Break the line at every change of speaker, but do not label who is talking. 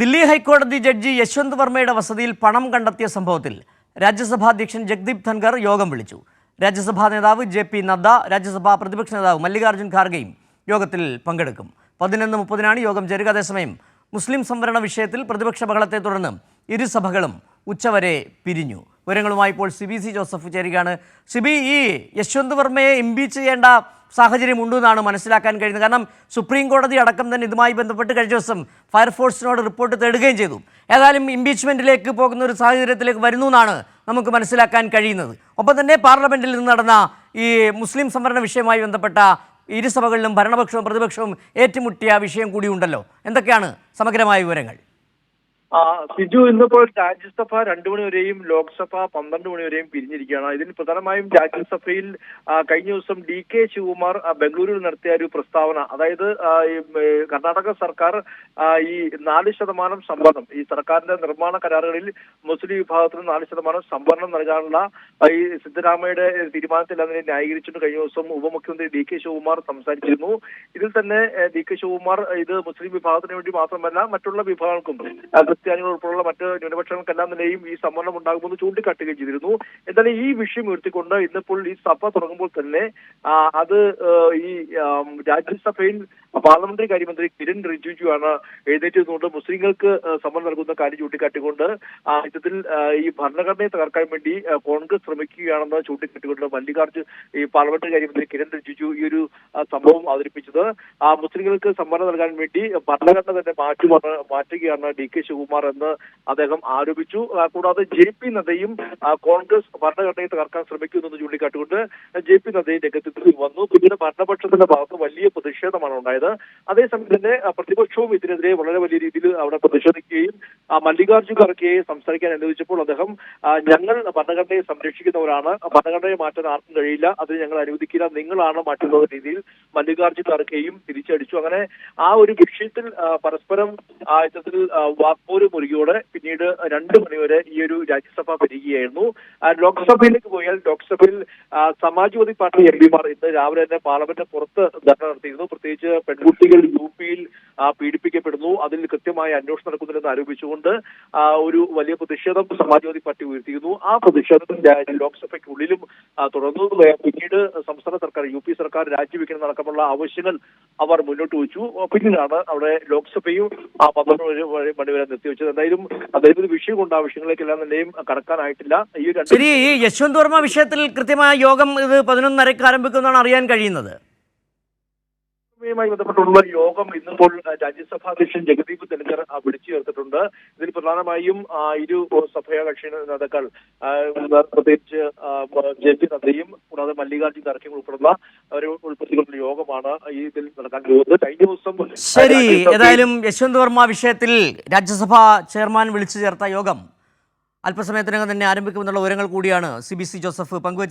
ദില്ലി ഹൈക്കോടതി ജഡ്ജി യശ്വന്ത് വർമ്മയുടെ വസതിയിൽ പണം കണ്ടെത്തിയ സംഭവത്തിൽ രാജ്യസഭാ അധ്യക്ഷൻ ജഗ്ദീപ് ധൻഖർ യോഗം വിളിച്ചു. രാജ്യസഭാ നേതാവ് JP നദ്ദ, രാജ്യസഭാ പ്രതിപക്ഷ നേതാവ് മല്ലികാർജ്ജുൻ ഖാർഗെയും യോഗത്തിൽ പങ്കെടുക്കും. 11:30-നാണ് യോഗം ചേരുക. അതേസമയം മുസ്ലിം സംവരണ വിഷയത്തിൽ പ്രതിപക്ഷ ബഹളത്തെ തുടർന്ന് ഇരുസഭകളും ഉച്ചവരെ പിരിഞ്ഞു. വിവരങ്ങളുമായി ഇപ്പോൾ CBC ജോസഫ് ചേരുകയാണ്. സിബി, ഈ യശ്വന്ത് വർമ്മയെ ഇംപീച്ച് ചെയ്യേണ്ട സാഹചര്യം ഉണ്ടെന്നാണ് മനസ്സിലാക്കാൻ കഴിയുന്നത്. കാരണം സുപ്രീം കോടതി അടക്കം തന്നെ ഇതുമായി ബന്ധപ്പെട്ട് കഴിഞ്ഞ ദിവസം ഫയർഫോഴ്സിനോട് റിപ്പോർട്ട് തേടുകയും ചെയ്തു. ഏതായാലും ഇംപീച്ച്മെൻറ്റിലേക്ക് പോകുന്ന ഒരു സാഹചര്യത്തിലേക്ക് വരുന്നു എന്നാണ് നമുക്ക് മനസ്സിലാക്കാൻ കഴിയുന്നത്. ഒപ്പം തന്നെ പാർലമെൻറ്റിൽ നിന്ന് നടന്ന ഈ മുസ്ലിം സംവരണ വിഷയവുമായി ബന്ധപ്പെട്ട ഇരുസഭകളിലും ഭരണപക്ഷവും പ്രതിപക്ഷവും ഏറ്റുമുട്ടിയ വിഷയം കൂടിയുണ്ടല്ലോ. എന്തൊക്കെയാണ് സമഗ്രമായ വിവരങ്ങൾ?
സിജു, ഇന്നിപ്പോൾ രാജ്യസഭ 2 മണി വരെയും ലോക്സഭ 12 മണി വരെയും പിരിഞ്ഞിരിക്കുകയാണ്. ഇതിൽ പ്രധാനമായും രാജ്യസഭയിൽ കഴിഞ്ഞ ദിവസം DK ശിവകുമാർ ബംഗളൂരുവിൽ നടത്തിയ ഒരു പ്രസ്താവന, അതായത് കർണാടക സർക്കാർ ഈ 4% സംവരണം, ഈ സർക്കാരിന്റെ നിർമ്മാണ കരാറുകളിൽ മുസ്ലിം വിഭാഗത്തിന് 4% സംവരണം നൽകാനുള്ള ഈ സിദ്ധരാമയ്യയുടെ തീരുമാനത്തിൽ അതിനെ ന്യായീകരിച്ചിട്ട് കഴിഞ്ഞ ദിവസം ഉപമുഖ്യമന്ത്രി DK ശിവകുമാർ സംസാരിച്ചിരുന്നു. ഇതിൽ തന്നെ DK ശിവകുമാർ ഇത് മുസ്ലിം വിഭാഗത്തിന് വേണ്ടി മാത്രമല്ല മറ്റുള്ള വിഭാഗങ്ങൾക്കും ക്രിസ്ത്യാനികൾ ഉൾപ്പെടെയുള്ള മറ്റ് ന്യൂനപക്ഷങ്ങൾക്കെല്ലാം തന്നെയും ഈ സംവരണം ഉണ്ടാകുമെന്ന് ചൂണ്ടിക്കാട്ടുകയും ചെയ്തിരുന്നു. എന്തായാലും ഈ വിഷയം ഉയർത്തിക്കൊണ്ട് ഇന്നിപ്പോൾ ഈ സഭ തുടങ്ങുമ്പോൾ തന്നെ അത് ഈ രാജ്യസഭയിൽ പാർലമെന്ററി കാര്യമന്ത്രി കിരൺ റിജിജു ആണ് എഴുന്നേറ്റ് നിന്നുകൊണ്ട് മുസ്ലിങ്ങൾക്ക് സംവരണം നൽകുന്ന കാര്യം ചൂണ്ടിക്കാട്ടിക്കൊണ്ട് ഇത്തരത്തിൽ ഈ ഭരണഘടനയെ തകർക്കാൻ വേണ്ടി കോൺഗ്രസ് ശ്രമിക്കുകയാണെന്ന് ചൂണ്ടിക്കാട്ടിക്കൊണ്ട് മല്ലികാർജ്ജുൻ ഈ പാർലമെന്ററി കാര്യമന്ത്രി കിരൺ റിജിജു ഈ ഒരു സംഭവം അവതരിപ്പിച്ചത്. മുസ്ലിങ്ങൾക്ക് സംവരണം നൽകാൻ വേണ്ടി ഭരണഘടന തന്നെ മാറ്റുകയാണ് DK ശിവകുമാർ എന്ന് അദ്ദേഹം ആരോപിച്ചു. കൂടാതെ JP നദ്ദയും കോൺഗ്രസ് ഭരണഘടനയെ തകർക്കാൻ ശ്രമിക്കുന്നെന്ന് ചൂണ്ടിക്കാട്ടിക്കൊണ്ട് JP നദ്ദയും രംഗത്ത് വന്നു. പിന്നീട് ഭരണപക്ഷത്തിന്റെ ഭാഗത്ത് വലിയ പ്രതിഷേധമാണ് ഉണ്ടായത്. അതേസമയം തന്നെ പ്രതിപക്ഷവും ഇതിനെതിരെ വളരെ വലിയ രീതിയിൽ അവിടെ പ്രതിഷേധിക്കുകയും മല്ലികാർജ്ജുൻ ഖാർഗെയെ സംസാരിക്കാൻ അനുവദിച്ചപ്പോൾ അദ്ദേഹം ഞങ്ങൾ ഭരണഘടനയെ സംരക്ഷിക്കുന്നവരാണ്, ഭരണഘടനയെ മാറ്റാൻ ആർക്കും കഴിയില്ല, അത് ഞങ്ങൾ അനുവദിക്കില്ല, നിങ്ങളാണ് മാറ്റുന്ന രീതിയിൽ മല്ലികാർജ്ജുൻ ഖാർഗെയും തിരിച്ചടിച്ചു. അങ്ങനെ ആ ഒരു വിഷയത്തിൽ പരസ്പരം ഇത്തരത്തിൽ വാക്പോര് മുറുകിയോടെ പിന്നീട് 2 മണിവരെ ഈ ഒരു രാജ്യസഭ വരികയായിരുന്നു. ലോക്സഭയിലേക്ക് പോയാൽ ലോക്സഭയിൽ സമാജ്വാദി പാർട്ടി MPമാർ ഇന്ന് രാവിലെ തന്നെ പാർലമെന്റ് പുറത്ത് ധർണ നടത്തിയിരുന്നു. പ്രത്യേകിച്ച് പെൺകുട്ടികൾ UPയിൽ പീഡിപ്പിക്കപ്പെടുന്നു, അതിൽ കൃത്യമായ അന്വേഷണം നടക്കുന്നില്ലെന്ന് ആരോപിച്ചുകൊണ്ട് ഒരു വലിയ പ്രതിഷേധം സമാജ്വാദി പാർട്ടി ഉയർത്തിയിരുന്നു. ആ പ്രതിഷേധം ലോക്സഭയ്ക്കുള്ളിലും തുടർന്നു. പിന്നീട് സംസ്ഥാന സർക്കാർ UP സർക്കാർ രാജിവെക്കണമെന്നടക്കമുള്ള ആവശ്യങ്ങൾ അവർ മുന്നോട്ട് വെച്ചു. പിന്നീടാണ് അവിടെ ലോക്സഭയും 12 മണി വരെ നിർത്തിവെച്ചത്. എന്തായാലും അതായത് വിഷയം കൊണ്ട് ആ വിഷയങ്ങളിലേക്കെല്ലാം തന്നെയും കടക്കാനായിട്ടില്ല.
ശരി, ഈ യശ്വന്ത് വർമ്മ വിഷയത്തിൽ കൃത്യമായ യോഗം ഇത് 11:30 ആരംഭിക്കുമെന്നാണ് അറിയാൻ കഴിയുന്നത്.
യുമായി ബന്ധപ്പെട്ടുള്ള യോഗം ഇന്നിപ്പോൾ രാജ്യസഭാ അധ്യക്ഷൻ ജഗദീപ് ധൻഖർ വിളിച്ചു ചേർത്തിട്ടുണ്ട്. ഇതിൽ പ്രധാനമായും ഇരു സഭകക്ഷി നേതാക്കൾ പ്രത്യേകിച്ച് JP നദ്ദയും കൂടാതെ മല്ലികാർജ്ജുൻ ഖാർഗെയും ഉൾപ്പെടുത്തിക്കൊണ്ടുള്ള യോഗമാണ് ഇതിൽ നടക്കാൻ പോകുന്നത്. കഴിഞ്ഞ ദിവസം
ശരി, ഏതായാലും യശ്വന്ത് വർമ്മ വിഷയത്തിൽ രാജ്യസഭാ ചെയർമാൻ വിളിച്ചു ചേർത്ത യോഗം അല്പസമയത്തിനകം തന്നെ ആരംഭിക്കുമെന്നുള്ള വിവരങ്ങൾ കൂടിയാണ് CBC ജോസഫ് പങ്കുവച്ചത്.